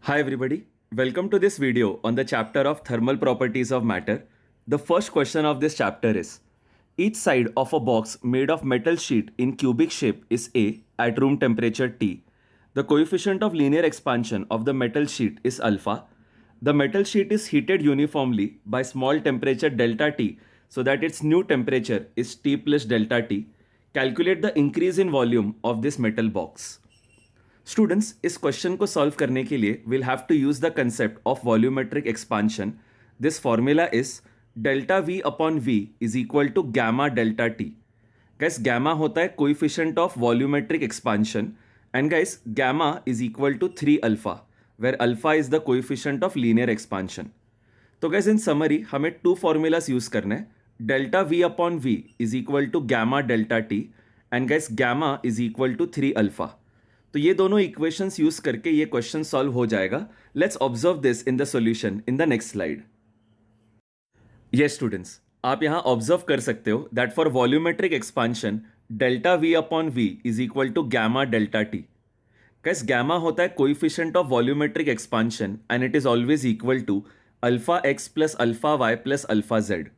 Hi everybody, welcome to this video on the chapter of thermal properties of matter. The first question of this chapter is, each side of a box made of metal sheet in cubic shape is A at room temperature T. The coefficient of linear expansion of the metal sheet is alpha. The metal sheet is heated uniformly by small temperature delta T so that its new temperature is T plus delta T. Calculate the increase in volume of this metal box. Students इस question को solve करने के लिए will have to use the concept of volumetric expansion. This formula is delta V upon V is equal to gamma delta T. Guys gamma होता है coefficient of volumetric expansion and guys gamma is equal to 3 alpha where alpha is the coefficient of linear expansion. तो guys in summary हमें two formulas use करने हैं. Delta V upon V is equal to gamma delta T and guys gamma is equal to 3 alpha. तो ये दोनों equations use करके ये question solve हो जाएगा. Let's observe this in the solution in the next slide. Yes students, आप यहां observe कर सकते हो that for volumetric expansion delta V upon V is equal to gamma delta T. Cause gamma होता है coefficient of volumetric expansion and it is always equal to alpha X plus alpha Y plus alpha Z.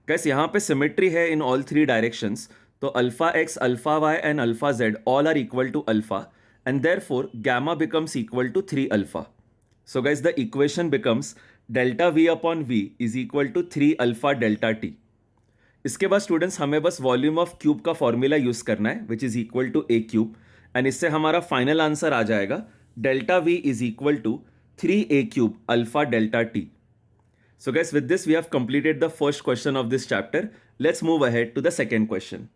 Cause यहां पे symmetry है in all three directions, तो alpha x alpha Y and alpha Z all are equal to alpha and therefore gamma becomes equal to 3 alpha. So guys, the equation becomes delta v upon v is equal to 3 alpha delta t. इसके बाद students हमें बस volume of cube का formula use करना है which is equal to a cube and इससे हमारा final answer आ जाएगा delta v is equal to 3 a cube alpha delta t. So guys, with this we have completed the first question of this chapter. Let's move ahead to the second question.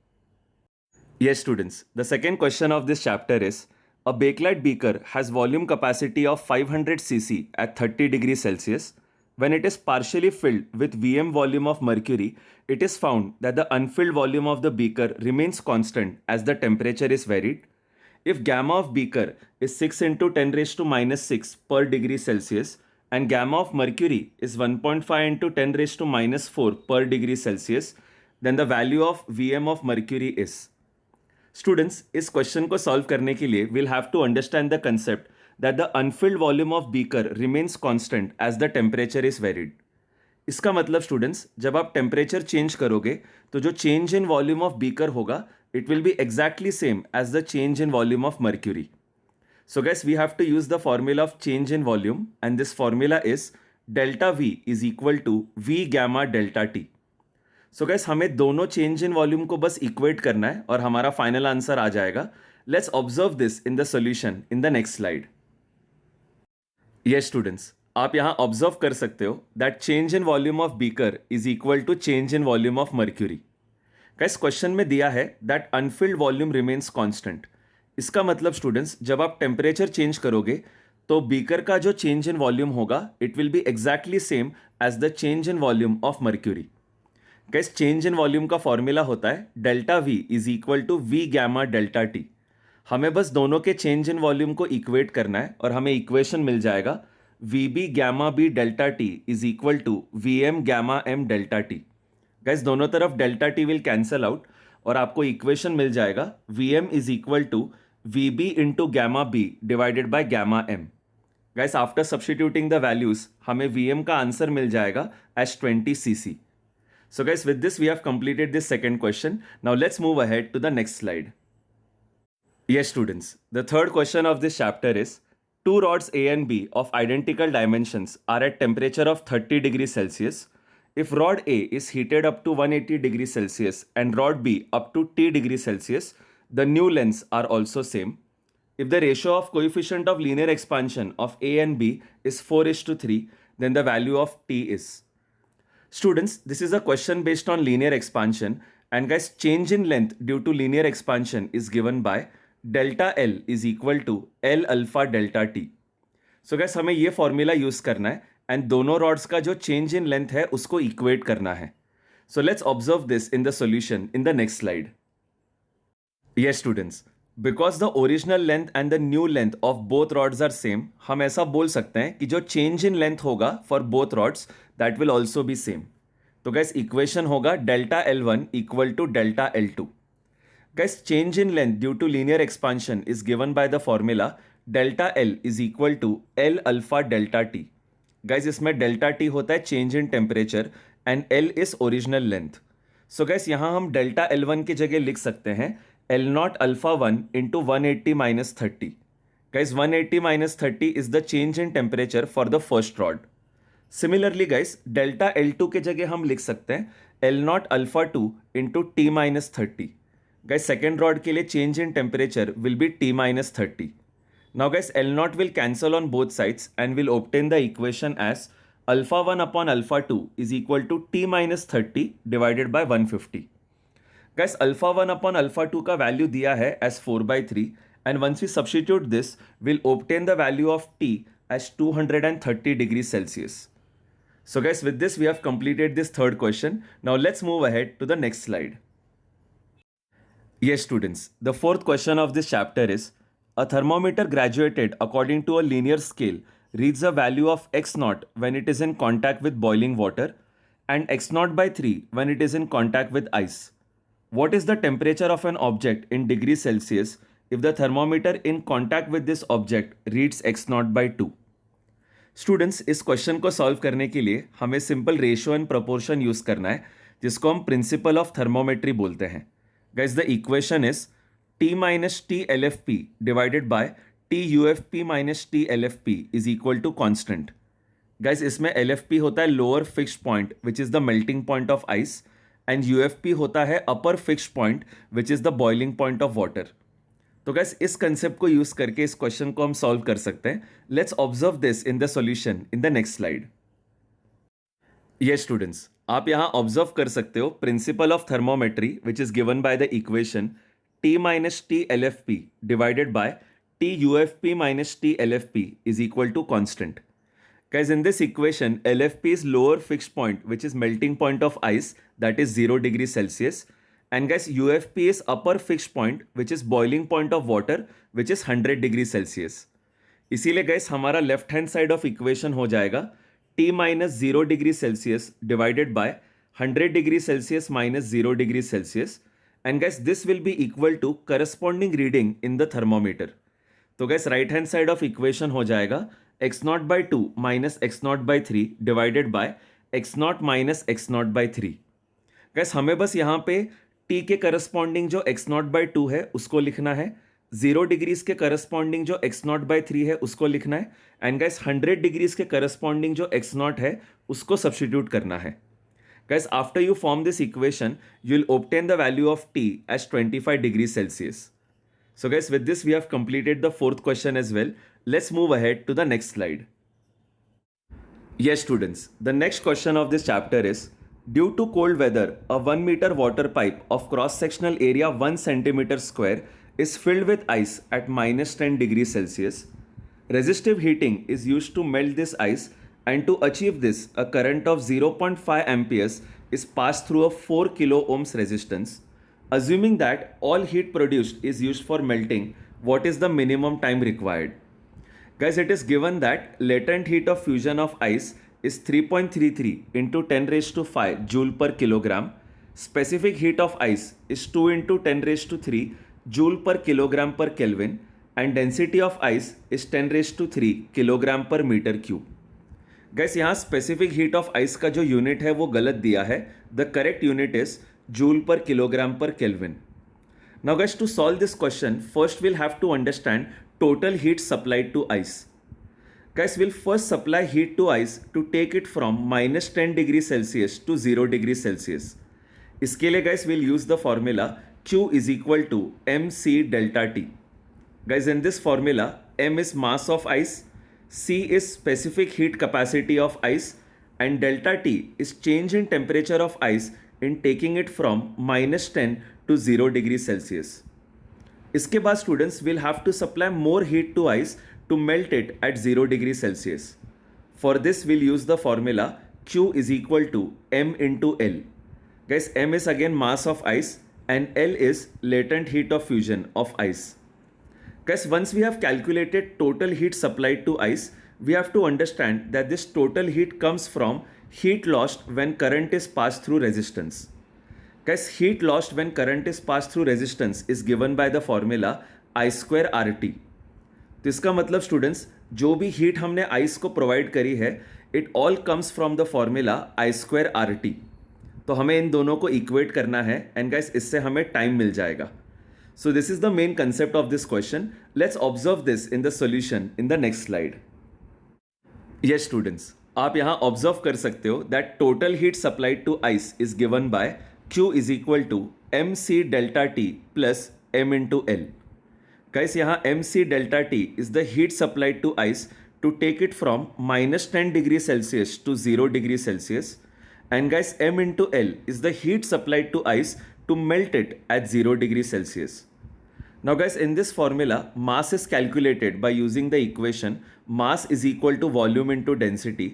Yes students, the second question of this chapter is, a bakelite beaker has volume capacity of 500 cc at 30 degrees Celsius. When it is partially filled with Vm volume of mercury, it is found that the unfilled volume of the beaker remains constant as the temperature is varied. If gamma of beaker is 6 into 10 raised to minus 6 per degree Celsius and gamma of mercury is 1.5 into 10 raised to minus 4 per degree Celsius, then the value of Vm of mercury is. Students इस question को solve करने के लिए will have to understand the concept that the unfilled volume of beaker remains constant as the temperature is varied. इसका मतलब students जब आप temperature change करोगे तो जो change in volume of beaker होगा it will be exactly same as the change in volume of mercury. So guys we have to use the formula of change in volume and this formula is delta V is equal to V gamma delta T. So guys हमें दोनों change in volume को बस equate करना है और हमारा final answer आ जाएगा. Let's observe this in the solution in the next slide. Yes students, आप यहां ऑब्जर्व कर सकते हो that change in volume of beaker is equal to change in volume of mercury. Guys question में दिया है that unfilled volume remains constant. इसका मतलब स्टूडेंट्स जब आप टेम्परेचर चेंज करोगे तो बीकर का जो चेंज इन वॉल्यूम होगा it will be exactly same as the change in volume of mercury. Guys change in volume का फॉर्मूला होता है delta V is equal to V gamma delta T. हमें बस दोनों के चेंज इन वॉल्यूम को equate करना है और हमें इक्वेशन मिल जाएगा V B gamma B delta T is equal to V M gamma M delta T. Guys दोनों तरफ delta T will cancel out और आपको इक्वेशन मिल जाएगा V M is equal to V B into gamma B divided by gamma M. Guys after substituting the values हमें V M का answer मिल जाएगा as 20 cc. So guys, with this we have completed this second question. Now let's move ahead to the next slide. Yes students, the third question of this chapter is, two rods A and B of identical dimensions are at temperature of 30 degrees Celsius. If rod A is heated up to 180 degrees Celsius and rod B up to T degrees Celsius, the new lengths are also same. If the ratio of coefficient of linear expansion of A and B is 4:3, then the value of T is. Students, this is a question based on linear expansion and guys change in length due to linear expansion is given by delta L is equal to L alpha delta T. So guys हमें ये formula use करना है and दोनों rods का जो change in length है उसको equate करना है. So let's observe this in the solution in the next slide. Yes students, because the original length and the new length of both rods are same, हम ऐसा बोल सकते हैं कि जो चेंज इन लेंथ होगा for both rods that will also be same. तो guys equation होगा delta L1 equal to delta L2. Guys change in length due to linear expansion is given by the formula delta L is equal to L alpha delta T. Guys इसमें delta T होता है change in temperature and L is original length. So guys यहाँ हम delta L one की जगह लिख सकते हैं L not alpha one into 180 minus 30। Guys 180 minus 30 is the change in temperature for the first rod. Similarly guys delta L two के जगह हम लिख सकते हैं L not alpha two into T minus 30। Guys second rod के लिए change in temperature will be T minus 30। Now guys, L naught will cancel on both sides and will obtain the equation as alpha 1 upon alpha 2 is equal to T minus 30 divided by 150. Guys, alpha 1 upon alpha 2 का value दिया है as 4 by 3 and once we substitute this, we'll obtain the value of T as 230 degrees Celsius. So guys, with this we have completed this third question. Now let's move ahead to the next slide. Yes students, the fourth question of this chapter is a thermometer graduated according to a linear scale reads a value of x naught when it is in contact with boiling water and x naught by 3 when it is in contact with ice. What is the temperature of an object in degrees Celsius if the thermometer in contact with this object reads x naught by 2? Students इस question को solve करने के लिए हमें simple ratio and proportion use करना है जिसको हम प्रिंसिपल ऑफ थर्मोमेट्री बोलते हैं। Guys the equation is T minus T LFP divided by T UFP minus T LFP is equal to constant. Guys, इसमें LFP होता है lower fixed point which is the melting point of ice and UFP होता है upper fixed point which is the boiling point of water. तो guys, इस concept को use करके इस क्वेश्चन को हम सॉल्व कर सकते हैं। Let's observe this in the solution in the next slide. Yes students, आप यहाँ ऑब्जर्व कर सकते हो principle of thermometry which is given by the equation T minus T LFP divided by T UFP minus T LFP is equal to constant. Guys, in this equation, LFP is lower fixed point, which is melting point of ice, that is 0 degrees Celsius. And guys, UFP is upper fixed point, which is boiling point of water, which is 100 degrees Celsius. इसीलिए guys, हमारा left hand side of equation हो जाएगा T minus 0 degrees Celsius divided by 100 degrees Celsius minus 0 degrees Celsius. And guys, this will be equal to corresponding reading in the thermometer. तो guys, right hand side of equation हो जाएगा x naught by 2 minus x naught by 3 divided by x naught minus x naught by 3. Guys, हमें बस यहाँ पे t के corresponding जो x naught by 2 है उसको लिखना है, 0 डिग्रीज के corresponding जो x naught by 3 है उसको लिखना है and guys 100 डिग्रीज के corresponding जो x naught है उसको substitute करना है. Guys, after you form this equation, you will obtain the value of T as 25 degrees Celsius. So guys, with this we have completed the fourth question as well. Let's move ahead to the next slide. Yes students, the next question of this chapter is, due to cold weather, a 1 meter water pipe of cross-sectional area 1 centimeter square is filled with ice at minus 10 degrees Celsius. Resistive heating is used to melt this ice. And to achieve this, a current of 0.5 amperes is passed through a 4 kilo ohms resistance. Assuming that all heat produced is used for melting, what is the minimum time required? Guys, it is given that latent heat of fusion of ice is 3.33 into 10 raised to 5 joule per kilogram. Specific heat of ice is 2 into 10 raised to 3 joule per kilogram per Kelvin. And density of ice is 10 raised to 3 kilogram per meter cube. Guys यहाँ specific heat of ice का जो unit है वो गलत दिया है. The correct unit is joule per kilogram per kelvin. Now guys, to solve this question first will have to understand total heat supplied to ice. Guys, will first supply heat to ice to take it from minus 10 degree Celsius to 0 degree Celsius. इसके लिए guys will use the formula Q is equal to MC delta T. Guys, in this formula M is mass of ice, C is specific heat capacity of ice and delta T is change in temperature of ice in taking it from minus 10 to 0 degrees Celsius. इसके बाद students will have to supply more heat to ice to melt it at 0 degrees Celsius. For this we'll use the formula Q is equal to M into L. Guys, M is again mass of ice and L is latent heat of fusion of ice. Guys, once we have calculated total heat supplied to ice, we have to understand that this total heat comes from heat lost when current is passed through resistance. Guys, heat lost when current is passed through resistance is given by the formula I square RT. तो इसका मतलब students, जो भी heat हमने ice को provide करी है, it all comes from the formula I square R T. तो हमें इन दोनों को इक्वेट करना है एंड गाइस इससे हमें टाइम मिल जाएगा. So this is the main concept of this question. Let's observe this in the solution in the next slide. Yes students, आप यहाँ observe कर सकते हो that total heat supplied to ice is given by Q is equal to mc delta T plus m into L. Guys, यहाँ mc delta T is the heat supplied to ice to take it from minus 10 degrees Celsius to 0 degrees Celsius, and guys m into L is the heat supplied to ice to melt it at 0 degrees Celsius. Now guys, in this formula, mass is calculated by using the equation mass is equal to volume into density,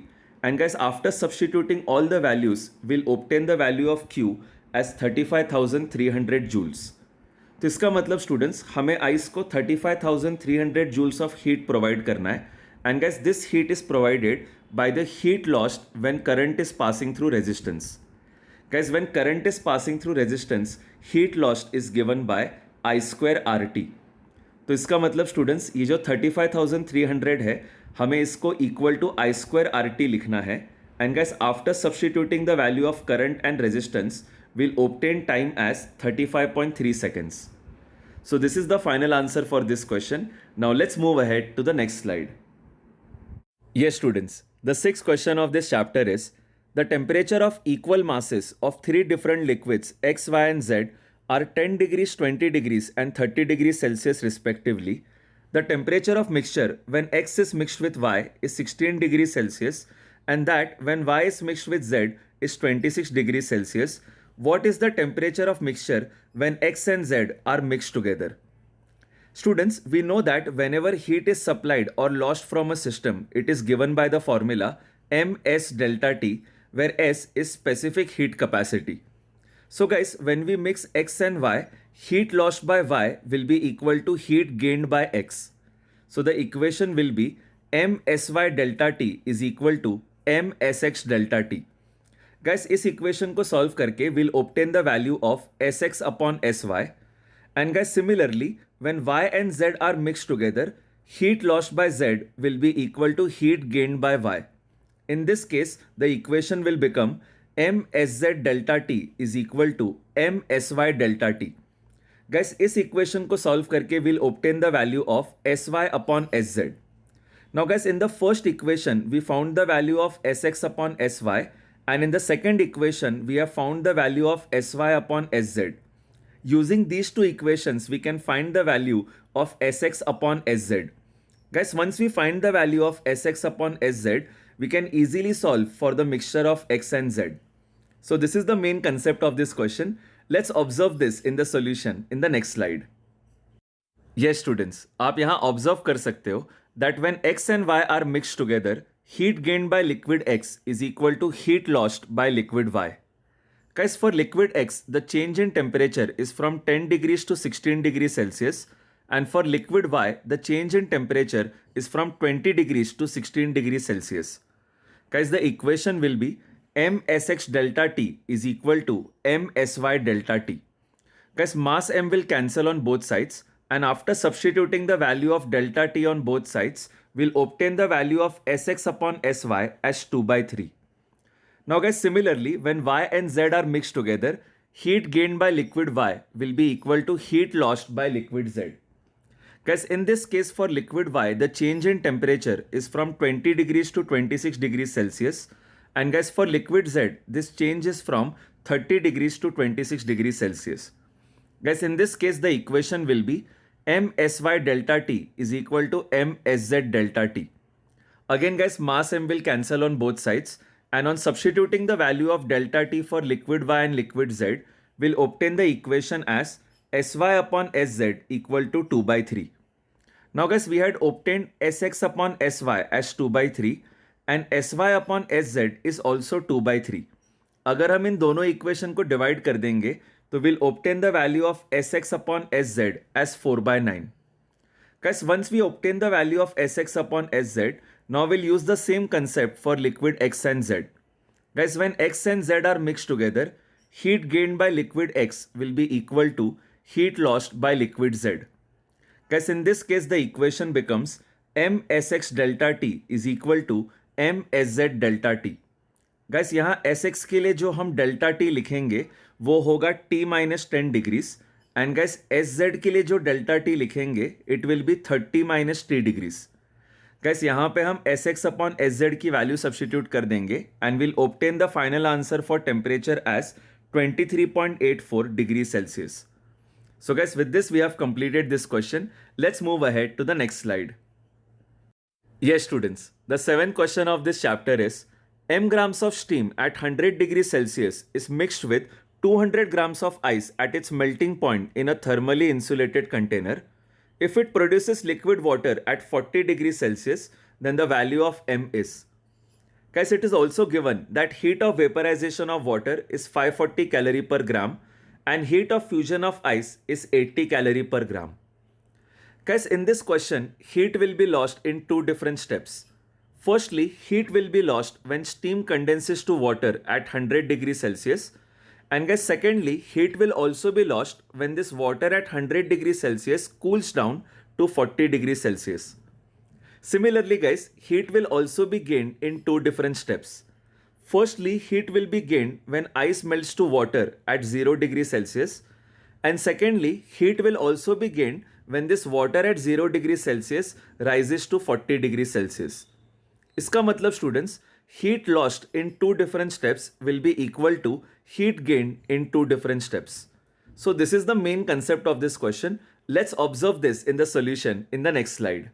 and guys after substituting all the values, we'll obtain the value of Q as 35,300 joules. तो इसका मतलब students, हमें ice को 35,300 joules of heat provide करना है, and guys this heat is provided by the heat lost when current is passing through resistance. Guys, when current is passing through resistance, heat lost is given by I square RT. तो इसका मतलब students, ये जो 35,300 है, हमें इसको equal to I square RT लिखना है, and guys after substituting the value of current and resistance, we'll obtain time as 35.3 seconds. So this is the final answer for this question. Now let's move ahead to the next slide. Yes students, the sixth question of this chapter is, the temperature of equal masses of three different liquids X, Y and Z are 10 degrees, 20 degrees and 30 degrees Celsius respectively. The temperature of mixture when X is mixed with Y is 16 degrees Celsius, and that when Y is mixed with Z is 26 degrees Celsius. What is the temperature of mixture when X and Z are mixed together? Students, we know that whenever heat is supplied or lost from a system, it is given by the formula ms delta T, where S is specific heat capacity. So guys, when we mix X and Y, heat lost by Y will be equal to heat gained by X. So the equation will be msy delta T is equal to msx delta T. Guys, इस equation को solve करके we'll obtain the value of sx upon sy. And guys, similarly, when Y and Z are mixed together, heat lost by Z will be equal to heat gained by Y. In this case, the equation will become msz delta T is equal to msy delta T. Guys, इस equation को solve करके we'll obtain the value of sy upon sz. Now guys, in the first equation, we found the value of sx upon sy, and in the second equation, we have found the value of sy upon sz. Using these two equations, we can find the value of sx upon sz. Guys, once we find the value of sx upon sz, we can easily solve for the mixture of x and z. So this is the main concept of this question. Let's observe this in the solution in the next slide. Yes students, आप यहाँ observe कर सकते हो that when x and y are mixed together, heat gained by liquid x is equal to heat lost by liquid y. Guys, for liquid X, the change in temperature is from 10 degrees to 16 degrees Celsius, and for liquid Y, the change in temperature is from 20 degrees to 16 degrees Celsius. Guys, the equation will be msx delta T is equal to msy delta T. Guys, mass m will cancel on both sides, and after substituting the value of delta T on both sides, we'll obtain the value of sx upon sy as 2 by 3. Now guys, similarly, when Y and Z are mixed together, heat gained by liquid Y will be equal to heat lost by liquid Z. Guys, in this case for liquid Y, the change in temperature is from 20 degrees to 26 degrees Celsius. And guys, for liquid Z, this change is from 30 degrees to 26 degrees Celsius. Guys, in this case, the equation will be msy delta T is equal to msz delta T. Again guys, mass m will cancel on both sides. And on substituting the value of delta T for liquid Y and liquid Z, we'll obtain the equation as sy upon sz equal to 2 by 3. Now guys, we had obtained sx upon sy as 2 by 3 and sy upon sz is also 2 by 3. अगर हम इन दोनों equation को divide कर देंगे तो we'll obtain the value of sx upon sz as 4 by 9. Guys, once we obtain the value of sx upon sz, now we'll use the same concept for liquid X and Z. Guys, when X and Z are mixed together, heat gained by liquid X will be equal to heat lost by liquid Z. Guys, in this case, the equation becomes msx delta t is equal to msz delta t. Guys यहाँ S X के लिए जो हम delta T लिखेंगे वो होगा T minus 10 degrees, and guys S Z के लिए जो डेल्टा टी लिखेंगे it will be 30 minus T degrees. Guys यहाँ पे हम S X upon S Z की वैल्यू सब्सटीट्यूट कर देंगे and will obtain the final answer for temperature as 23.84 degree Celsius. So guys, with this we have completed this question. Let's move ahead to the next slide. Yes students, the seventh question of this chapter is m grams of steam at 100 degrees Celsius is mixed with 200 grams of ice at its melting point in a thermally insulated container. If it produces liquid water at 40 degrees Celsius, then the value of m is. Guys, it is also given that heat of vaporization of water is 540 calorie per gram and heat of fusion of ice is 80 calorie per gram. Guys, in this question, heat will be lost in two different steps. Firstly, heat will be lost when steam condenses to water at 100 degrees Celsius. And guys, secondly, heat will also be lost when this water at 100 degrees Celsius cools down to 40 degrees Celsius. Similarly, guys, heat will also be gained in two different steps. Firstly, heat will be gained when ice melts to water at 0 degrees Celsius. And secondly, heat will also be gained when this water at 0 degrees Celsius rises to 40 degrees Celsius. इसका मतलब students, heat lost in two different steps will be equal to heat gained in two different steps. So this is the main concept of this question. Let's observe this in the solution in the next slide.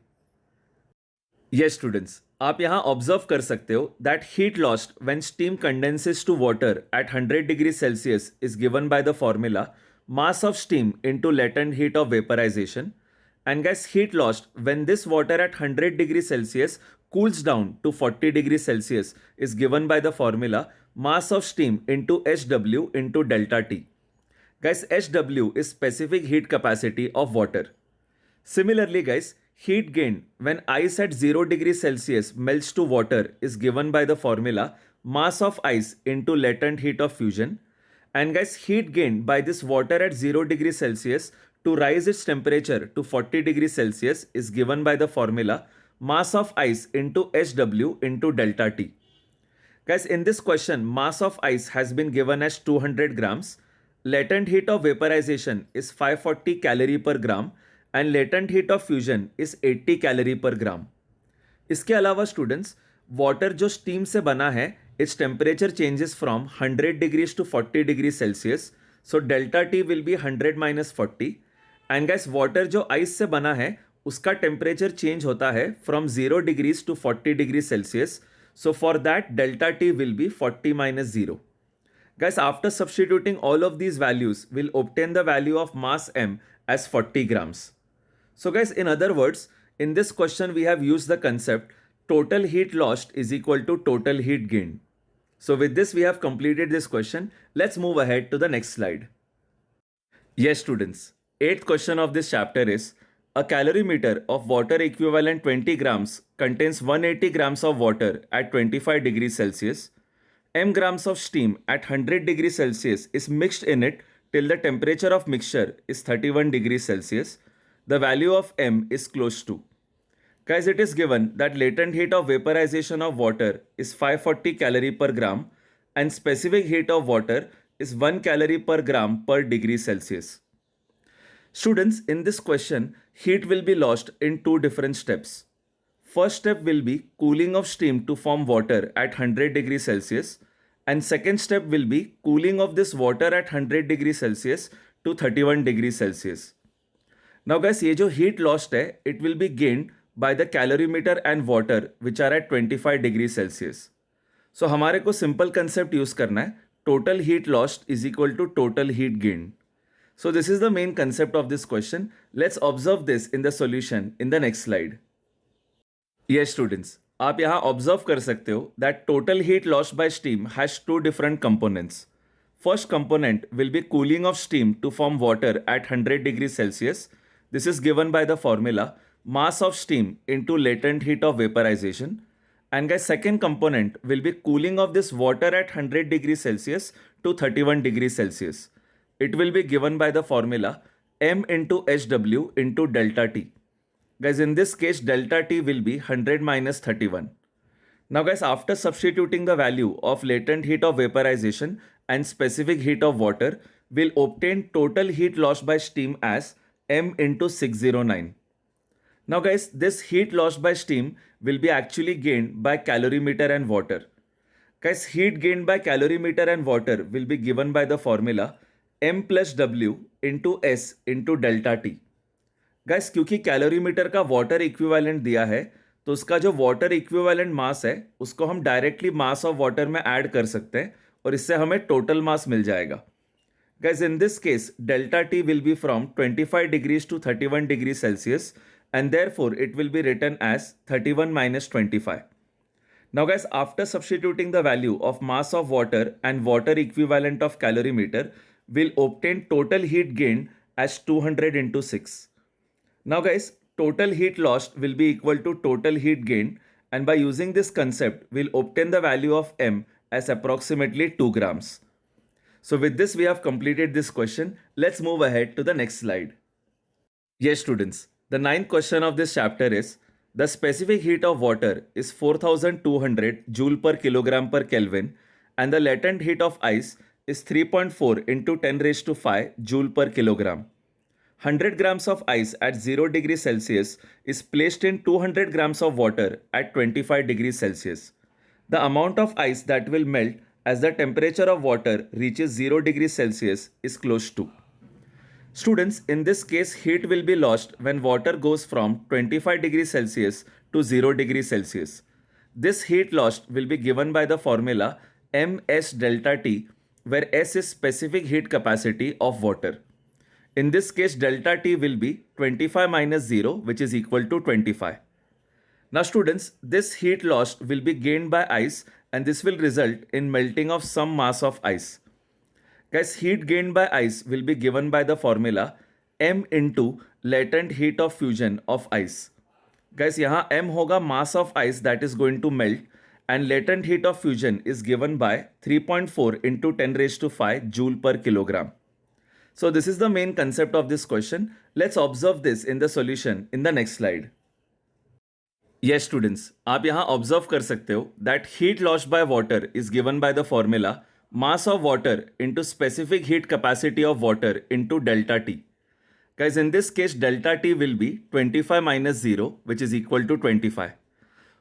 Yes students, आप यहाँ observe कर सकते हो that heat lost when steam condenses to water at 100 degree Celsius is given by the formula mass of steam into latent heat of vaporization, and guys heat lost when this water at 100 degree Celsius cools down to 40 degrees Celsius is given by the formula mass of steam into HW into delta T. Guys, HW is specific heat capacity of water. Similarly guys, heat gained when ice at 0 degrees Celsius melts to water is given by the formula mass of ice into latent heat of fusion. And guys, heat gained by this water at 0 degrees Celsius to rise its temperature to 40 degrees Celsius is given by the formula mass of ice into HW into delta T. Guys, in this question, mass of ice has been given as 200 grams. Latent heat of vaporization is 540 calorie per gram. And latent heat of fusion is 80 calorie per gram. इसके अलावा students, water जो steam से बना है it's temperature changes from 100 degrees to 40 degree Celsius. So delta T will be 100 minus 40. And guys water जो ice से बना है उसका टेम्परेचर चेंज होता है from 0 degrees to 40 degree Celsius. So for that delta T will be 40 minus 0. Guys, after substituting all of these values, we'll obtain the value of mass m as 40 grams. So guys, in other words, in this question we have used the concept total heat lost is equal to total heat gained. So with this we have completed this question. Let's move ahead to the next slide. Yes students, eighth question of this chapter is a calorimeter of water equivalent 20 grams contains 180 grams of water at 25 degrees Celsius. M grams of steam at 100 degrees Celsius is mixed in it till the temperature of mixture is 31 degrees Celsius. The value of m is close to. Guys, it is given that latent heat of vaporization of water is 540 calorie per gram and specific heat of water is 1 calorie per gram per degree Celsius. Students, in this question, heat will be lost in two different steps. First step will be cooling of steam to form water at 100 degrees Celsius, and second step will be cooling of this water at 100 degrees Celsius to 31 degrees Celsius. Now guys, ये जो heat lost है it will be gained by the calorimeter and water which are at 25 degrees Celsius. So हमारे को simple concept use करना है total heat lost is equal to total heat gained. So this is the main concept of this question. Let's observe this in the solution in the next slide. Yes students, आप यहाँ observe कर सकते हो that total heat lost by steam has two different components. First component will be cooling of steam to form water at 100 degrees Celsius. This is given by the formula mass of steam into latent heat of vaporization. And guys, second component will be cooling of this water at 100 degrees Celsius to 31 degrees Celsius. It will be given by the formula m into hw into delta T. Guys, in this case, delta T will be 100 minus 31. Now guys, after substituting the value of latent heat of vaporization and specific heat of water, we'll obtain total heat lost by steam as m into 609. Now guys, this heat lost by steam will be actually gained by calorimeter and water. Guys, heat gained by calorimeter and water will be given by the formula m plus w into s into delta T. Guys, क्योंकि calorimeter का water equivalent दिया है, तो उसका जो water equivalent mass है उसको हम डायरेक्टली मास ऑफ वाटर में ऐड कर सकते हैं और इससे हमें टोटल मास मिल जाएगा. Guys, in this case delta T will be from 25 degrees to 31 degree Celsius and therefore it will be written as 31 minus 25. Now guys, after substituting the value of mass of water and water equivalent of calorimeter, we'll obtain total heat gained as 200 into 6. Now guys, total heat lost will be equal to total heat gained, and by using this concept, we'll obtain the value of m as approximately 2 grams. So with this, we have completed this question. Let's move ahead to the next slide. Yes students, the ninth question of this chapter is, the specific heat of water is 4200 joule per kilogram per Kelvin and the latent heat of ice is 3.4 into 10 raised to 5 joule per kilogram. 100 grams of ice at 0 degrees Celsius is placed in 200 grams of water at 25 degrees Celsius. The amount of ice that will melt as the temperature of water reaches 0 degrees Celsius is close to. Students, in this case, heat will be lost when water goes from 25 degrees Celsius to 0 degrees Celsius. This heat lost will be given by the formula Ms delta T, where S is specific heat capacity of water. In this case, delta T will be 25 minus 0, which is equal to 25. Now students, this heat lost will be gained by ice and this will result in melting of some mass of ice. Guys, heat gained by ice will be given by the formula m into latent heat of fusion of ice. Guys, यहाँ m होगा mass of ice that is going to melt and latent heat of fusion is given by 3.4 into 10 raised to 5 joule per kilogram. So this is the main concept of this question. Let's observe this in the solution in the next slide. Yes students, आप यहाँ observe कर सकते हो that heat lost by water is given by the formula mass of water into specific heat capacity of water into delta T. Guys, in this case, delta T will be 25 minus 0, which is equal to 25.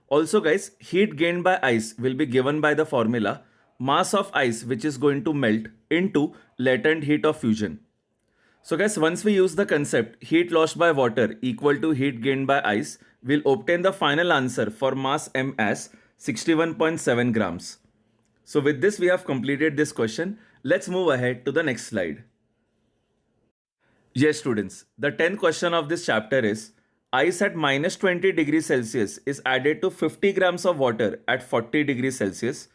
Also guys, heat gained by ice will be given by the formula mass of ice which is going to melt into latent heat of fusion. So guys, once we use the concept heat lost by water equal to heat gained by ice, we'll obtain the final answer for mass m as 61.7 grams. So with this, we have completed this question. Let's move ahead to the next slide. Yes students, the 10th question of this chapter is, ice at minus 20 degrees Celsius is added to 50 grams of water at 40 degrees Celsius.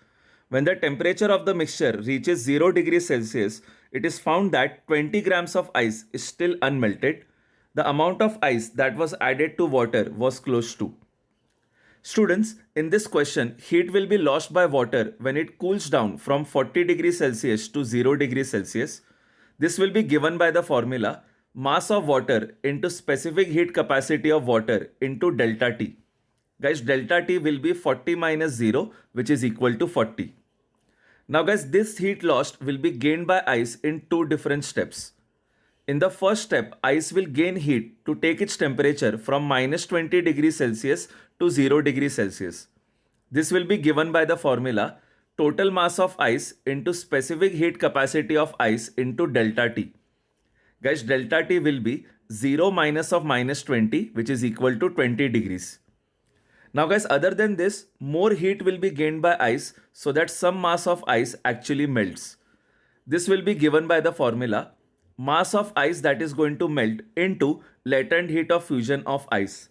When the temperature of the mixture reaches 0 degrees Celsius, it is found that 20 grams of ice is still unmelted. The amount of ice that was added to water was close to. Students, in this question, heat will be lost by water when it cools down from 40 degrees Celsius to 0 degrees Celsius. This will be given by the formula mass of water into specific heat capacity of water into delta T. Guys, delta T will be 40 minus 0, which is equal to 40. Now guys, this heat lost will be gained by ice in two different steps. In the first step, ice will gain heat to take its temperature from minus 20 degrees Celsius to 0 degrees Celsius. This will be given by the formula total mass of ice into specific heat capacity of ice into delta T. Guys, delta T will be 0 minus of minus 20, which is equal to 20 degrees. Now guys, other than this, more heat will be gained by ice so that some mass of ice actually melts. This will be given by the formula mass of ice that is going to melt into latent heat of fusion of ice.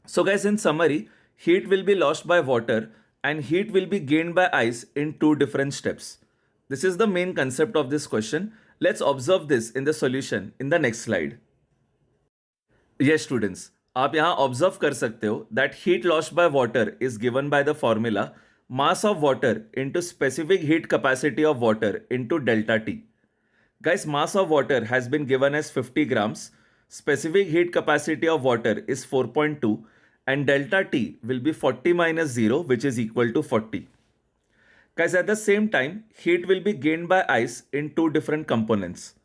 So guys, in summary, heat will be lost by water and heat will be gained by ice in two different steps. This is the main concept of this question. Let's observe this in the solution in the next slide. Yes students, आप यहाँ observe कर सकते हो that heat lost by water is given by the formula mass of water into specific heat capacity of water into delta T. Guys, mass of water has been given as 50 grams. Specific heat capacity of water is 4.2 and delta T will be 40 minus 0, which is equal to 40. Guys, at the same time, heat will be gained by ice in two different components.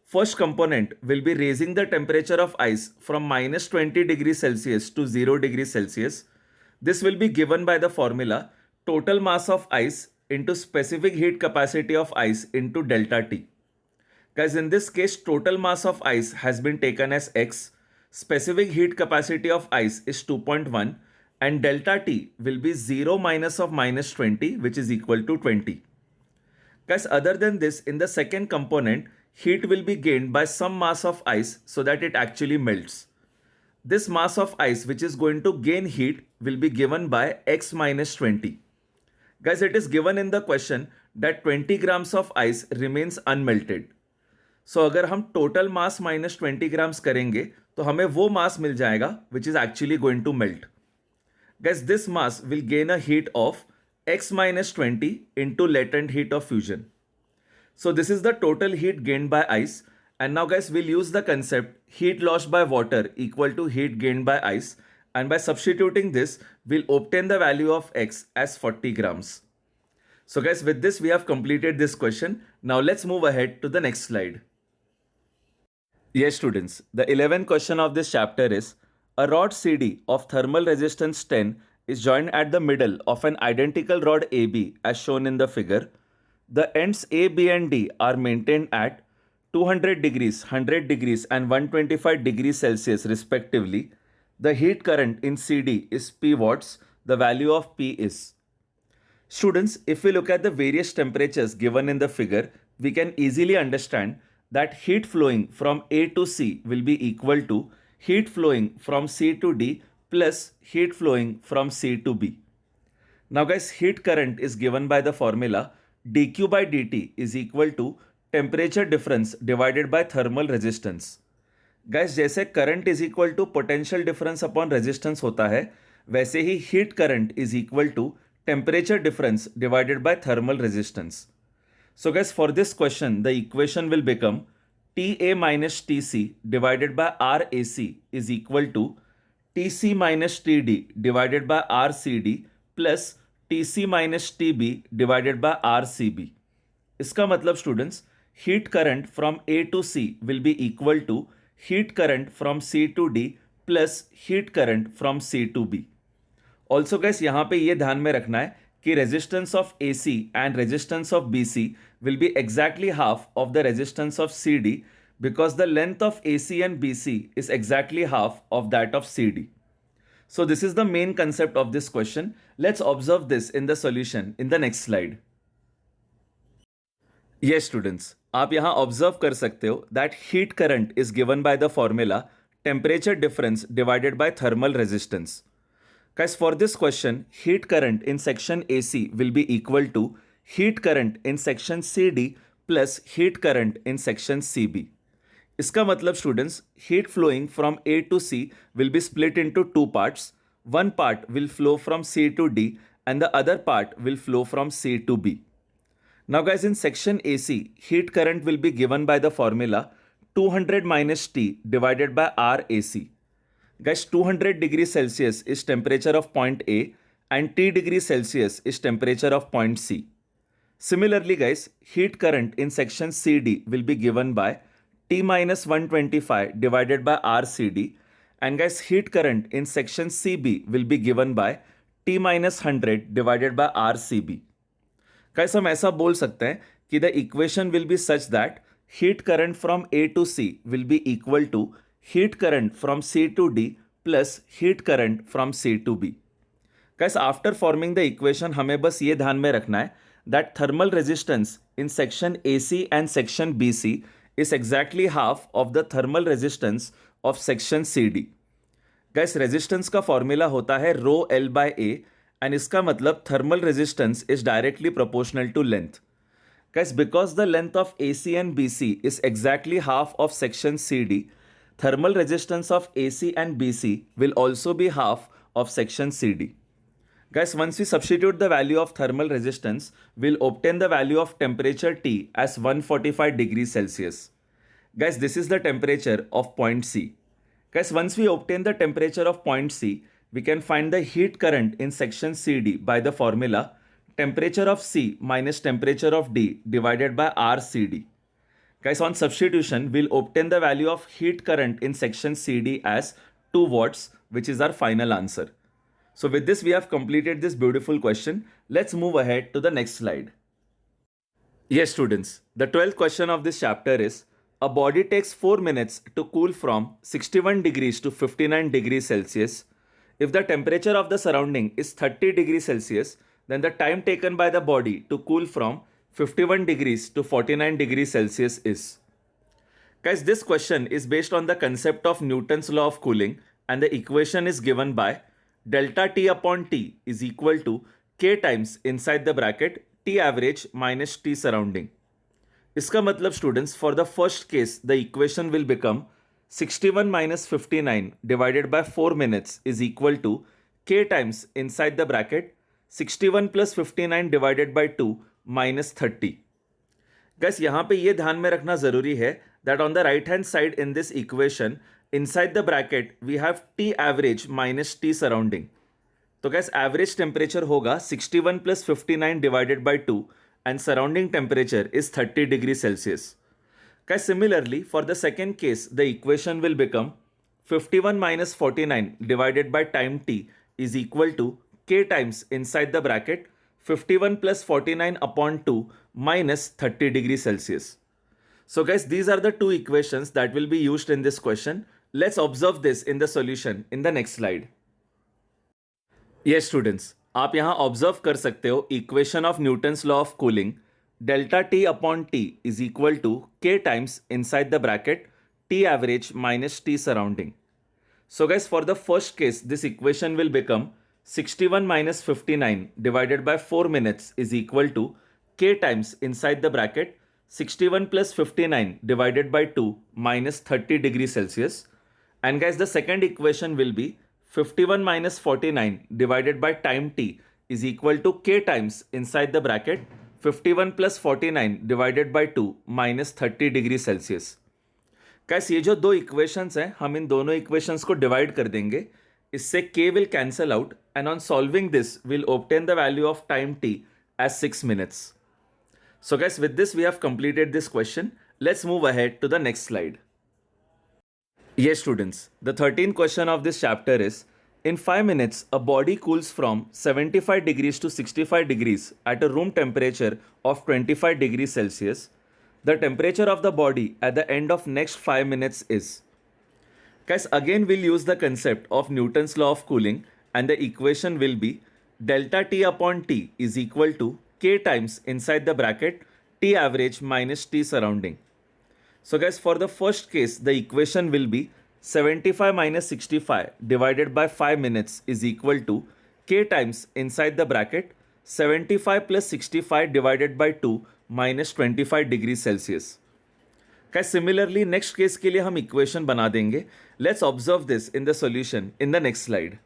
First component will be raising the temperature of ice from minus 20 degrees Celsius to 0 degrees Celsius. This will be given by the formula total mass of ice into specific heat capacity of ice into delta T. Guys, in this case, total mass of ice has been taken as x, specific heat capacity of ice is 2.1, and delta T will be 0 minus of minus 20, which is equal to 20. Guys, other than this, in the second component, heat will be gained by some mass of ice so that it actually melts. This mass of ice which is going to gain heat will be given by x minus 20. Guys, it is given in the question that 20 grams of ice remains unmelted. So अगर हम total mass minus 20 grams करेंगे तो हमें वो mass मिल जाएगा which is actually going to melt. Guys, this mass will gain a heat of x minus 20 into latent heat of fusion. So this is the total heat gained by ice. And now guys, we'll use the concept heat lost by water equal to heat gained by ice. And by substituting this, we'll obtain the value of x as 40 grams. So guys, with this, we have completed this question. Now let's move ahead to the next slide. Yes, students, the 11th question of this chapter is, a rod CD of thermal resistance 10 is joined at the middle of an identical rod AB as shown in the figure. The ends A, B and D are maintained at 200 degrees, 100 degrees and 125 degrees Celsius respectively. The heat current in CD is P watts. The value of P is. Students, if we look at the various temperatures given in the figure, we can easily understand that heat flowing from A to C will be equal to heat flowing from C to D plus heat flowing from C to B. Now guys, heat current is given by the formula dq by dt is equal to temperature difference divided by thermal resistance. Guys, जैसे current is equal to potential difference upon resistance होता है, वैसे ही heat current is equal to temperature difference divided by thermal resistance. So guys, for this question, the equation will become TA minus TC divided by RAC is equal to TC minus TD divided by RCD plus TC minus TB divided by RCB. इसका मतलब students, heat current from A to C will be equal to heat current from C to D plus heat current from C to B. Also gas, यहाँ पे ये ध्यान में रखना है कि resistance of AC and resistance of BC will be exactly half of the resistance of CD because the length of AC and BC is exactly half of that of CD. So this is the main concept of this question. Let's observe this in the solution in the next slide. Yes students, आप यहाँ observe कर सकते हो that heat current is given by the formula temperature difference divided by thermal resistance. Guys, for this question, heat current in section AC will be equal to heat current in section CD plus heat current in section CB. इसका मतलब students, heat flowing from A to C will be split into two parts. One part will flow from C to D and the other part will flow from C to B. Now guys, in section AC, heat current will be given by the formula 200 minus T divided by RAC. Guys, 200 degrees Celsius is temperature of point A and T degrees Celsius is temperature of point C. Similarly guys, heat current in section CD will be given by T minus 125 divided by RCD, and guys, heat current in section CB will be given by T minus 100 divided by RCB. Guys, हम ऐसा बोल सकते हैं कि the equation will be such that heat current from A to C will be equal to heat current from C to D plus heat current from C to B. Guys, after forming the equation, हमें बस ये ध्यान में रखना है that thermal resistance in section AC and section BC is exactly half of the thermal resistance of section CD. Guys, resistance का formula होता है rho L by A and इसका मतलब thermal resistance is directly proportional to length. Guys, because the length of AC and BC is exactly half of section CD, thermal resistance of AC and BC will also be half of section CD. Guys, once we substitute the value of thermal resistance, we'll obtain the value of temperature T as 145 degrees Celsius. Guys, this is the temperature of point C. Guys, once we obtain the temperature of point C, we can find the heat current in section CD by the formula temperature of C minus temperature of D divided by RCD. Guys, on substitution, we'll obtain the value of heat current in section CD as 2 watts, which is our final answer. So with this, we have completed this beautiful question. Let's move ahead to the next slide. Yes, students, the 12th question of this chapter is, a body takes 4 minutes to cool from 61 degrees to 59 degrees Celsius. If the temperature of the surrounding is 30 degrees Celsius, then the time taken by the body to cool from 51 degrees to 49 degrees Celsius is. Guys, this question is based on the concept of Newton's law of cooling, and the equation is given by delta T upon T is equal to K times inside the bracket T average minus T surrounding. इसका मतलब students, for the first case the equation will become 61 minus 59 divided by 4 minutes is equal to K times inside the bracket 61 plus 59 divided by 2 minus 30. Guys, यहाँ पे ये ध्यान में रखना ज़रूरी है that on the right hand side in this equation, inside the bracket we have T average minus T surrounding. तो guys, average temperature होगा 61 plus 59 divided by 2 and surrounding temperature is 30 degrees Celsius. Guys, similarly, for the second case, the equation will become 51 minus 49 divided by time T is equal to K times inside the bracket 51 plus 49 upon 2 minus 30 degrees Celsius. So guys, these are the two equations that will be used in this question. Let's observe this in the solution in the next slide. Yes, students, आप यहाँ observe कर सकते हो equation of Newton's law of cooling delta T upon T is equal to K times inside the bracket T average minus T surrounding. So guys, for the first case this equation will become 61 minus 59 divided by 4 minutes is equal to K times inside the bracket 61 plus 59 divided by 2 minus 30 degrees Celsius. And guys, the second equation will be 51 minus 49 divided by time T is equal to K times inside the bracket 51 plus 49 divided by 2 minus 30 degrees Celsius. Guys, ये जो दो equations हैं, हम इन दोनों equations को divide कर देंगे. इससे K will cancel out and on solving this we'll obtain the value of time T as 6 minutes. So guys, with this we have completed this question. Let's move ahead to the next slide. Yes, students, the 13th question of this chapter is, in 5 minutes a body cools from 75 degrees to 65 degrees at a room temperature of 25 degrees Celsius. The temperature of the body at the end of next 5 minutes is. Guys, again we'll use the concept of Newton's law of cooling, and the equation will be delta T upon T is equal to K times inside the bracket T average minus T surrounding. So guys, for the first case, the equation will be 75 minus 65 divided by 5 minutes is equal to K times inside the bracket 75 plus 65 divided by 2 minus 25 degrees Celsius. Guys, similarly, next case के लिए हम equation बना देंगे. Let's observe this in the solution in the next slide.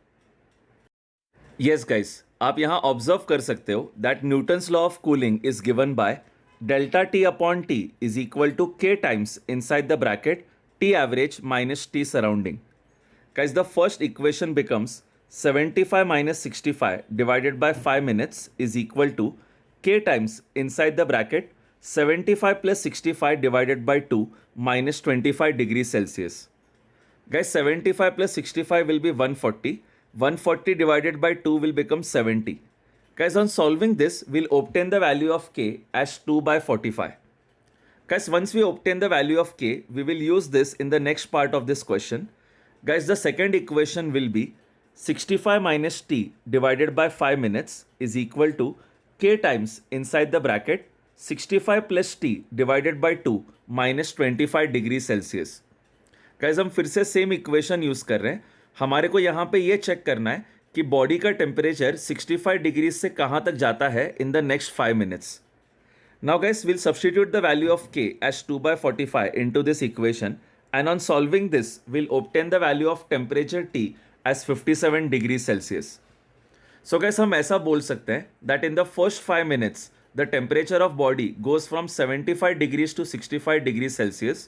Yes guys, आप यहाँ observe कर सकते हो that Newton's law of cooling is given by delta T upon T is equal to K times inside the bracket T average minus T surrounding. Guys, the first equation becomes 75 minus 65 divided by 5 minutes is equal to K times inside the bracket 75 plus 65 divided by 2 minus 25 degrees Celsius. Guys, 75 plus 65 will be 140. 140 divided by 2 will become 70. Guys, on solving this, we'll obtain the value of K as 2 by 45. Guys, once we obtain the value of K, we will use this in the next part of this question. Guys, the second equation will be 65 minus T divided by 5 minutes is equal to K times inside the bracket 65 plus T divided by 2 minus 25 degrees Celsius. Guys, हम फिर से same equation use कर रहे हैं. हमारे को यहाँ पे ये चेक करना है कि बॉडी का टेम्परेचर 65 डिग्री से कहाँ तक जाता है in the next 5 minutes. Now guys, will substitute the value of K as 2 by 45 into this equation, and on solving this will obtain the value of temperature T as 57 degrees Celsius. So guys हम ऐसा बोल सकते हैं that in the first 5 minutes the temperature of body goes from 75 degrees to 65 degrees Celsius,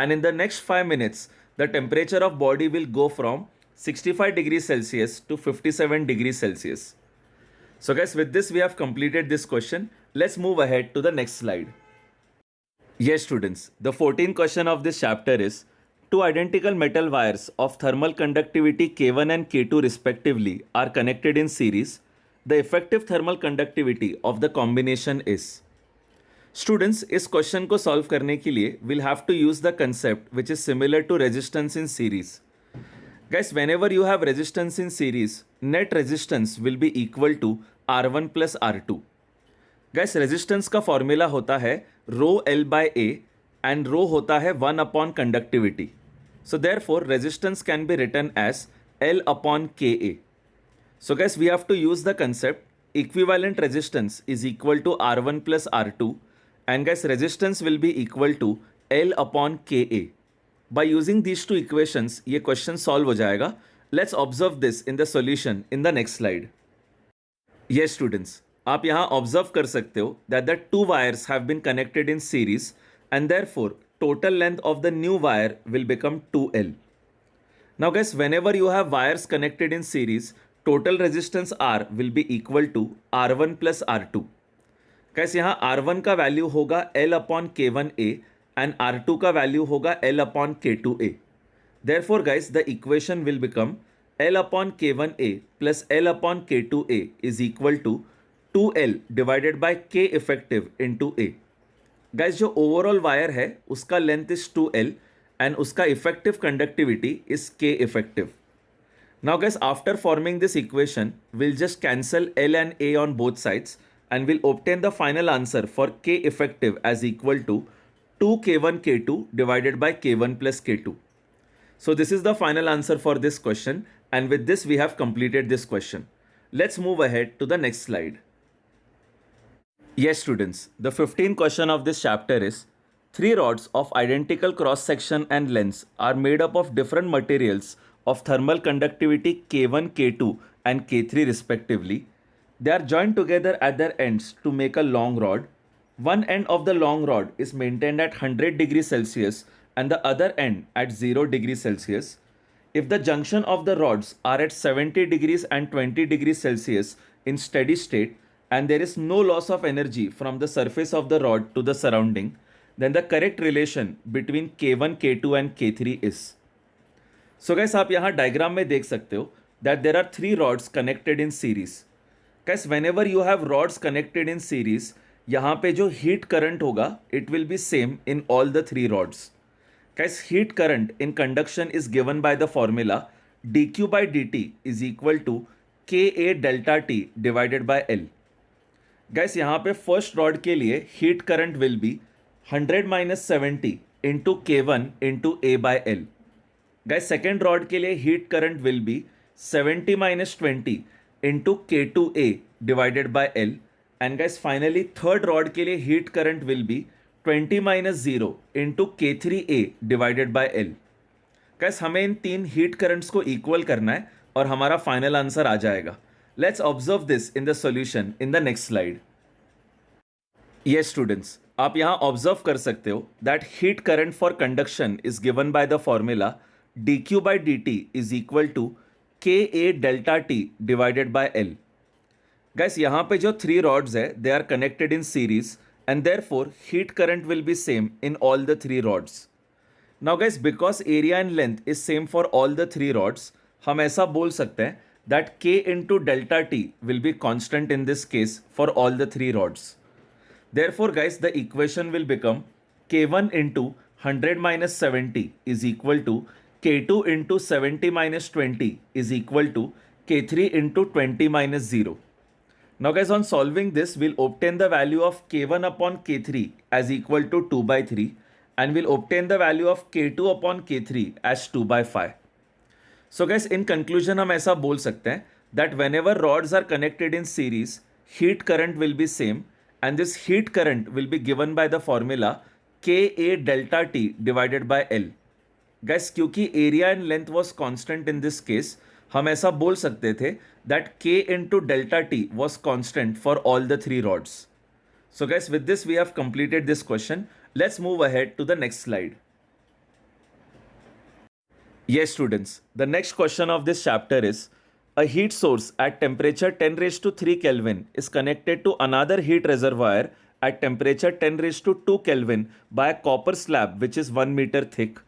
and in the next 5 minutes the temperature of body will go from 65 degrees Celsius to 57 degrees Celsius. So guys, with this we have completed this question. Let's move ahead to the next slide. Yes students, the 14th question of this chapter is, two identical metal wires of thermal conductivity K1 and K2 respectively are connected in series. The effective thermal conductivity of the combination is. Students, इस question को solve करने के लिए we'll have to use the concept which is similar to resistance in series. Guys, whenever you have resistance in series, net resistance will be equal to R1 plus R2. Guys, resistance का formula होता है रो L by A and रो होता है 1 upon conductivity. So therefore, resistance can be written as L upon Ka. So guys, we have to use the concept equivalent resistance is equal to R1 plus R2, and guys, resistance will be equal to L upon Ka. By using these two equations, ये question solve हो जाएगा. Let's observe this in the solution in the next slide. Yes students, आप यहाँ observe कर सकते हो that the two wires have been connected in series and therefore total length of the new wire will become 2L. Now guys, whenever you have wires connected in series, total resistance R will be equal to R1 plus R2. Guys, यहाँ R1 का value होगा L upon K1A and R2 का value होगा L upon K2A. Therefore guys, the equation will become L upon K1A plus L upon K2A is equal to 2L divided by K effective into A. Guys जो overall wire है उसका length is 2L and उसका effective conductivity is K effective. Now guys, after forming this equation will just cancel L and A on both sides and will obtain the final answer for K effective as equal to 2K1 K2 divided by K1 plus K2. So this is the final answer for this question, and with this we have completed this question. Let's move ahead to the next slide. Yes students, the 15th question of this chapter is, three rods of identical cross section and lengths are made up of different materials of thermal conductivity K1, K2 and K3 respectively. They are joined together at their ends to make a long rod. One end of the long rod is maintained at 100 degrees Celsius and the other end at 0 degrees Celsius. If the junction of the rods are at 70 degrees and 20 degrees Celsius in steady state, and there is no loss of energy from the surface of the rod to the surrounding, then the correct relation between K1, K2 and K3 is. So guys, आप यहाँ diagram में देख सकते हो that there are three rods connected in series. Guys, whenever you have rods connected in series, यहाँ पे जो heat current होगा it will be same in all the three rods. Guys, heat current in conduction is given by the formula dq by dt is equal to Ka delta T divided by L. Guys यहाँ पे first rod के लिए heat current will be 100 minus 70 into K1 into A by L. Guys second rod के लिए heat current will be 70 minus 20 into K2A divided by L. And guys finally third rod के लिए heat current will be 20 minus 0 into K3A divided by L. Guys हमें इन तीन heat currents को equal करना है और हमारा फाइनल आंसर आ जाएगा. Let's observe this in the solution in the next slide. Yes students, आप यहाँ observe कर सकते हो that heat current for conduction is given by the formula dq by dt is equal to Ka delta T divided by L. Guys, यहाँ पे जो three rods है they are connected in series and therefore heat current will be same in all the three rods. Now guys, because area and length is same for all the three rods, हम ऐसा बोल सकते हैं that K into delta T will be constant in this case for all the three rods. Therefore guys, the equation will become K1 into 100 minus 70 is equal to K2 into 70 minus 20 is equal to K3 into 20 minus 0. Now guys, on solving this, we'll obtain the value of K1 upon K3 as equal to 2 by 3 and we'll obtain the value of K2 upon K3 as 2 by 5. So guys, in conclusion हम ऐसा बोल सकते हैं that whenever rods are connected in series, heat current will be same and this heat current will be given by the formula Ka delta T divided by L. Guys, क्योंकि area and length was constant in this case, हम ऐसा बोल सकते थे that k into delta t was constant for all the three rods. So guys, with this we have completed this question. Let's move ahead to the next slide. Yes, students, the next question of this chapter is a heat source at temperature 10 raised to 3 Kelvin is connected to another heat reservoir at temperature 10 raised to 2 Kelvin by a copper slab which is 1 meter thick.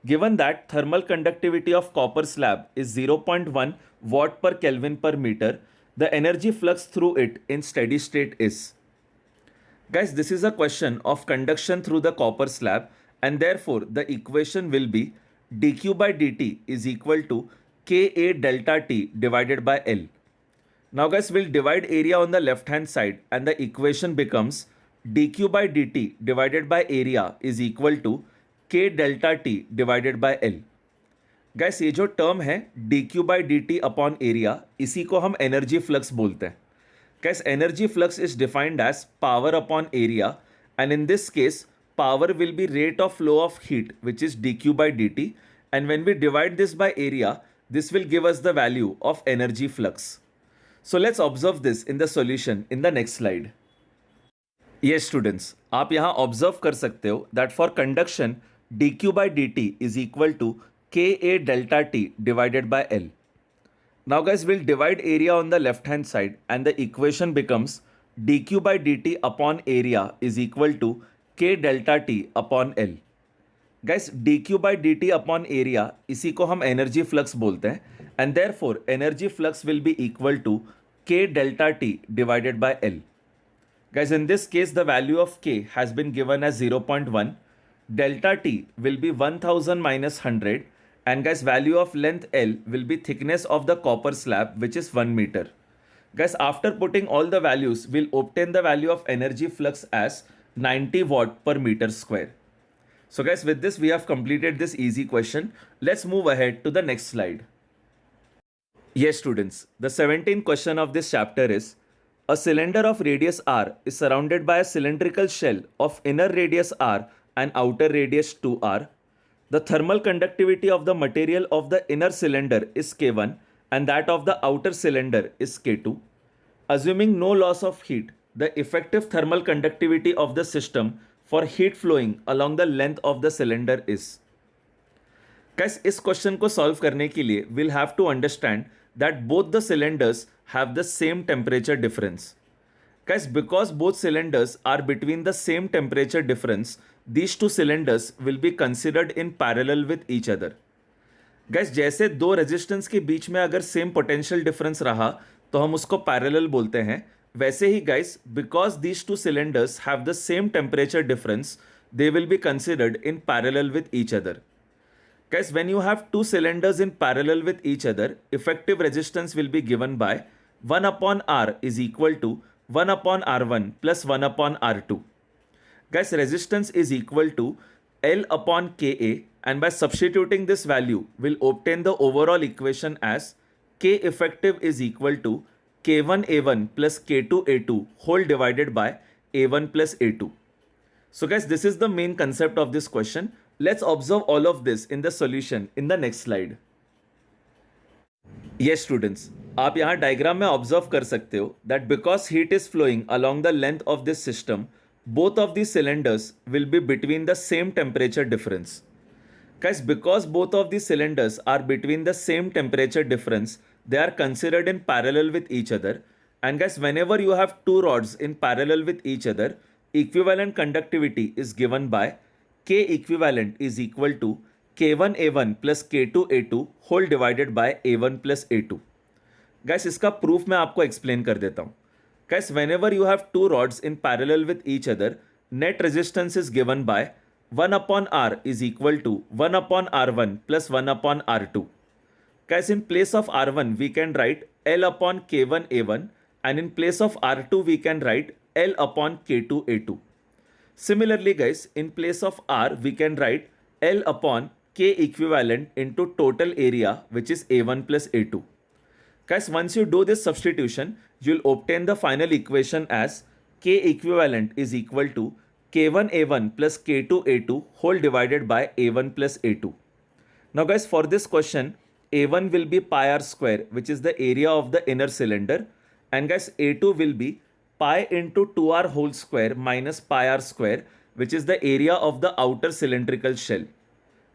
Given that thermal conductivity of copper slab is 0.1 watt per Kelvin per meter, the energy flux through it in steady state is. Guys, this is a question of conduction through the copper slab, and therefore the equation will be dq by dt is equal to Ka delta T divided by L. Now guys, we'll divide area on the left hand side and the equation becomes dq by dt divided by area is equal to K delta T divided by L. Gas ये जो term है dq by dt upon area, इसी को हम energy flux बोलते हैं. Guys, energy flux is defined as power upon area, and in this case power will be rate of flow of heat which is dq by dt, and when we divide this by area, this will give us the value of energy flux. So let's observe this in the solution in the next slide. Yes students, आप यहाँ observe कर सकते हो that for conduction dq by dt is equal to Ka delta T divided by L. Now guys, we'll divide area on the left hand side and the equation becomes dq by dt upon area is equal to K delta T upon L. Guys, dq by dt upon area इसी को हम energy flux बोलते हैं, and therefore energy flux will be equal to K delta T divided by L. Guys, in this case the value of K has been given as 0.1, delta T will be 1000 minus 100, and guys, value of length L will be thickness of the copper slab which is 1 meter. Guys, after putting all the values, we'll obtain the value of energy flux as 90 watt per meter square. So guys, with this we have completed this easy question. Let's move ahead to the next slide. Yes students, the 17th question of this chapter is a cylinder of radius r is surrounded by a cylindrical shell of inner radius r and outer radius 2r. The thermal conductivity of the material of the inner cylinder is K1 and that of the outer cylinder is K2. Assuming no loss of heat, the effective thermal conductivity of the system for heat flowing along the length of the cylinder is. Guys, इस question को solve करने के लिए we'll have to understand that both the cylinders have the same temperature difference. Guys, because both cylinders are between the same temperature difference, these two cylinders will be considered in parallel with each other. Guys, जैसे दो resistance के बीच में अगर same potential difference रहा तो हम उसको parallel बोलते हैं. वैसे ही guys, because these two cylinders have the same temperature difference, they will be considered in parallel with each other. Guys, when you have two cylinders in parallel with each other, effective resistance will be given by 1 upon R is equal to 1 upon R1 plus 1 upon R2. Guys, resistance is equal to L upon Ka, and by substituting this value, we'll obtain the overall equation as K effective is equal to K1A1 plus K2A2 whole divided by A1 plus A2. So guys, this is the main concept of this question. Let's observe all of this in the solution in the next slide. Yes students, आप यहाँ diagram में observe कर सकते हो that because heat is flowing along the length of this system, both of these cylinders will be between the same temperature difference. Guys, because both of these cylinders are between the same temperature difference, they are considered in parallel with each other. And guys, whenever you have two rods in parallel with each other, equivalent conductivity is given by K equivalent is equal to K1A1 plus K2A2 whole divided by A1 plus A2. Guys, इसका proof मैं आपको explain कर देता हूँ. Guys, whenever you have two rods in parallel with each other, net resistance is given by 1 upon R is equal to 1 upon R1 plus 1 upon R2. Guys, in place of R1 we can write L upon K1A1, and in place of R2 we can write L upon K2A2. Similarly guys, in place of R we can write L upon K equivalent into total area which is A1 plus A2. Guys, once you do this substitution, you'll obtain the final equation as K equivalent is equal to K1A1 plus K2A2 whole divided by A1 plus A2. Now guys, for this question, A1 will be pi r square, which is the area of the inner cylinder. And guys, A2 will be pi into 2r whole square minus pi r square, which is the area of the outer cylindrical shell.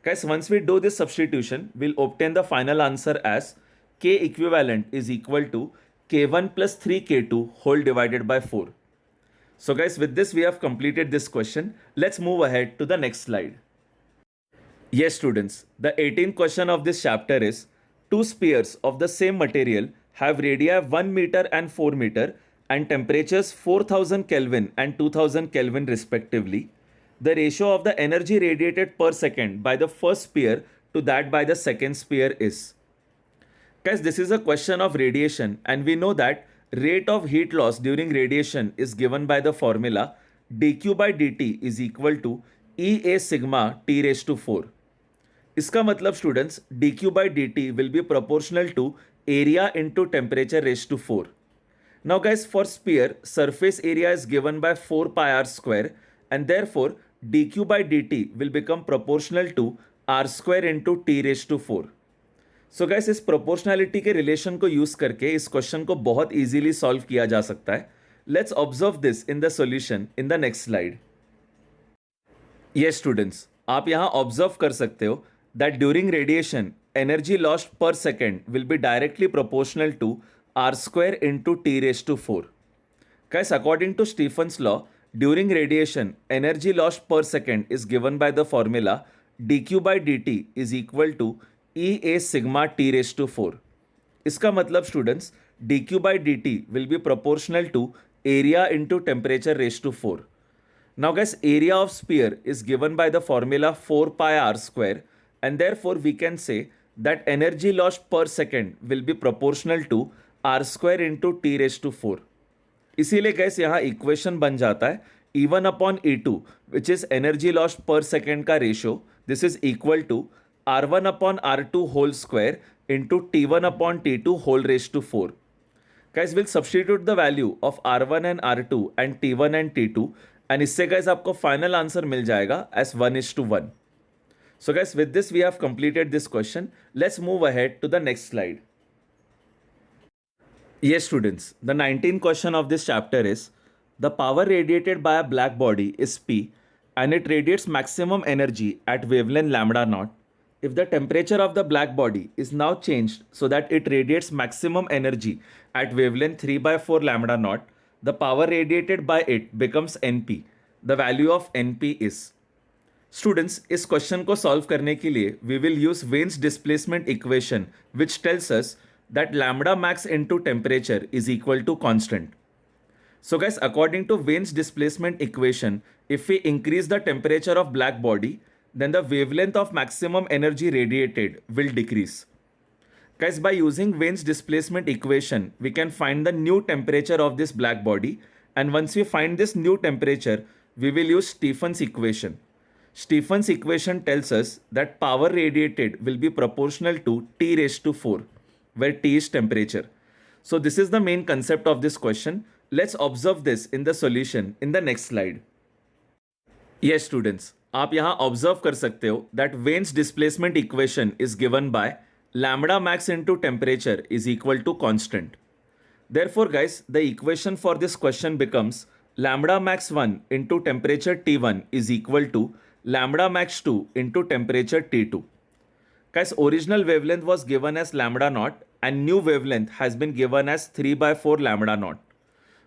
Guys, once we do this substitution, we'll obtain the final answer as K equivalent is equal to K1 plus 3K2 whole divided by 4. So guys, with this we have completed this question. Let's move ahead to the next slide. Yes students, the 18th question of this chapter is, two spheres of the same material have radii 1 meter and 4 meter and temperatures 4000 Kelvin and 2000 Kelvin respectively. The ratio of the energy radiated per second by the first sphere to that by the second sphere is. Guys, this is a question of radiation and we know that rate of heat loss during radiation is given by the formula dq by dt is equal to EA sigma T raised to 4. इसका मतलब students dq by dt will be proportional to area into temperature raised to 4. Now guys, for sphere, surface area is given by 4 pi r square and therefore dq by dt will become proportional to r square into t raised to 4. So guys, इस proportionality के relation को use करके इस question को बहुत easily solve किया जा सकता है. Let's observe this in the solution in the next slide. Yes students, आप यहाँ observe कर सकते हो that during radiation, energy lost per second will be directly proportional to r square into t raised to 4. Guys, according to Stephen's law, during radiation, energy lost per second is given by the formula dq by dt is equal to EA sigma T raised to 4. इसका मतलब students dq by dt will be proportional to area into temperature raised to 4. Now guys, area of sphere is given by the formula 4 pi r square and therefore we can say that energy lost per second will be proportional to r square into t raised to 4. इसीलिए gas यहाँ equation बन जाता है E1 upon E2 which is energy lost per second का ratio. This is equal to R1 upon R2 whole square into T1 upon T2 whole raised to 4. Guys, we'll substitute the value of R1 and R2 and T1 and T2 and इससे guys आपको final answer मिल जाएगा as 1:1. So guys, with this we have completed this question. Let's move ahead to the next slide. Yes students, the 19th question of this chapter is, the power radiated by a black body is P and it radiates maximum energy at wavelength lambda naught. If the temperature of the black body is now changed so that it radiates maximum energy at wavelength 3 by 4 lambda naught, the power radiated by it becomes Np. The value of Np is. Students, इस question को solve करने के लिए we will use Wien's displacement equation which tells us that lambda max into temperature is equal to constant. So guys, according to Wien's displacement equation, if we increase the temperature of black body, then the wavelength of maximum energy radiated will decrease. Guys, by using Wien's displacement equation, we can find the new temperature of this black body, and once we find this new temperature, we will use Stephen's equation. Stephen's equation tells us that power radiated will be proportional to T raised to 4, where T is temperature. So this is the main concept of this question. Let's observe this in the solution in the next slide. Yes students, आप यहाँ observe कर सकते हो that Wien's displacement equation is given by lambda max into temperature is equal to constant. Therefore guys, the equation for this question becomes lambda max 1 into temperature T1 is equal to lambda max 2 into temperature T2. Guys, original wavelength was given as lambda naught and new wavelength has been given as 3 by 4 lambda naught.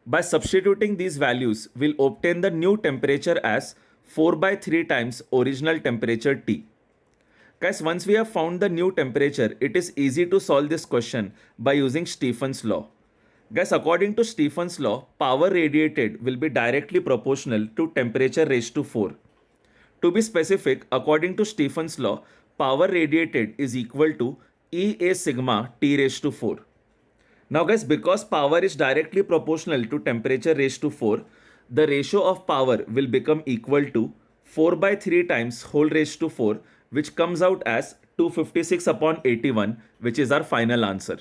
By substituting these values, we'll obtain the new temperature as 4 by 3 times original temperature T. Guys, once we have found the new temperature, it is easy to solve this question by using Stephen's law. Guys, according to Stephen's law, power radiated will be directly proportional to temperature raised to 4. To be specific, according to Stephen's law, power radiated is equal to EA sigma T raised to 4. Now guys, because power is directly proportional to temperature raised to 4, the ratio of power will become equal to 4 by 3 times whole raised to 4, which comes out as 256 upon 81, which is our final answer.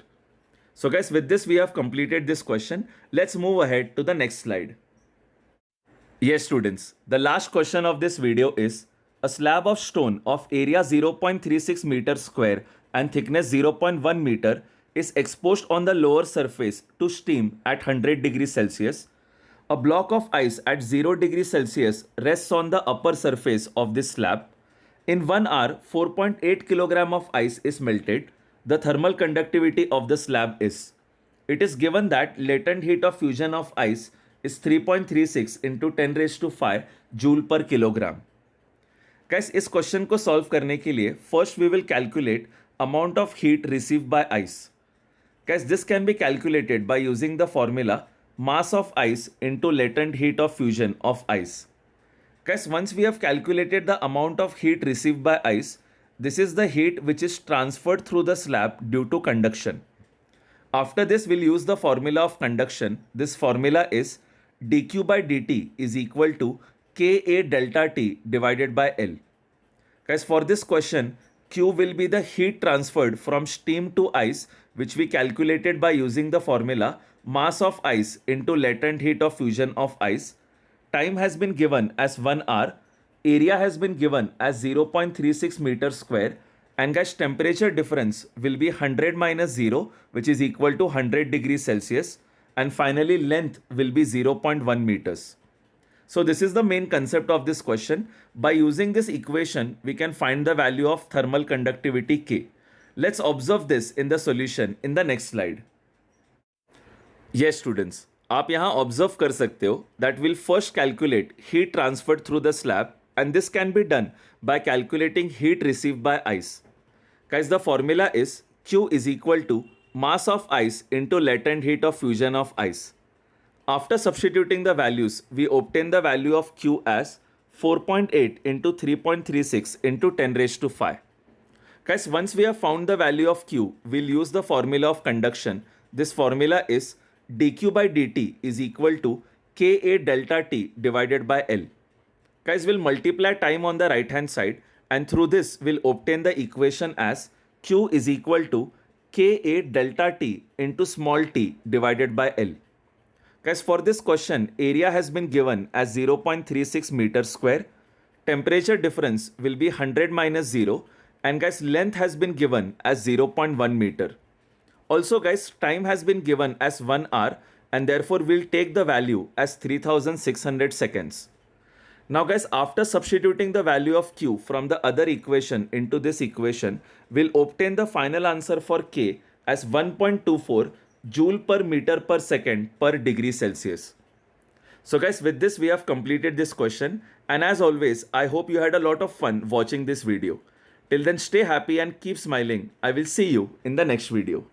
So guys, with this we have completed this question. Let's move ahead to the next slide. Yes students, the last question of this video is, a slab of stone of area 0.36 meters square and thickness 0.1 meter is exposed on the lower surface to steam at 100 degrees Celsius. A block of ice at 0 degrees Celsius rests on the upper surface of this slab. In 1 hour, 4.8 kilogram of ice is melted. The thermal conductivity of the slab is. It is given that latent heat of fusion of ice is 3.36 into 10 raised to 5 joule per kilogram. Guys, इस question को solve करने के लिए first we will calculate amount of heat receive by ice. Guys, this can be calculated by using the formula mass of ice into latent heat of fusion of ice. Guys, once we have calculated the amount of heat received by ice, this is the heat which is transferred through the slab due to conduction. After this, we'll use the formula of conduction. This formula is dq by dt is equal to Ka delta T divided by L. Guys, for this question, Q will be the heat transferred from steam to ice, which we calculated by using the formula mass of ice into latent heat of fusion of ice. Time has been given as 1 hour. Area has been given as 0.36 meter square. And guys, temperature difference will be 100 minus 0, which is equal to 100 degrees Celsius. And finally, length will be 0.1 meters. So this is the main concept of this question. By using this equation, we can find the value of thermal conductivity K. Let's observe this in the solution in the next slide. Yes students, आप यहाँ observe कर सकते हो that we'll first calculate heat transferred through the slab, and this can be done by calculating heat received by ice. Guys, the formula is Q is equal to mass of ice into latent heat of fusion of ice. After substituting the values, we obtain the value of Q as 4.8 into 3.36 into 10 raised to 5. Guys, once we have found the value of Q, we'll use the formula of conduction. This formula is dq by dt is equal to Ka delta T divided by L. Guys, we'll multiply time on the right hand side, and through this we'll obtain the equation as Q is equal to Ka delta T into small t divided by L. Guys, for this question, area has been given as 0.36 meter square. Temperature difference will be 100 minus 0. And guys, length has been given as 0.1 meter. Also guys, time has been given as 1 hour, and therefore we'll take the value as 3600 seconds. Now guys, after substituting the value of Q from the other equation into this equation, we'll obtain the final answer for K as 1.24 joule per meter per second per degree Celsius. So guys, with this we have completed this question, and as always, I hope you had a lot of fun watching this video. Till then, stay happy and keep smiling. I will see you in the next video.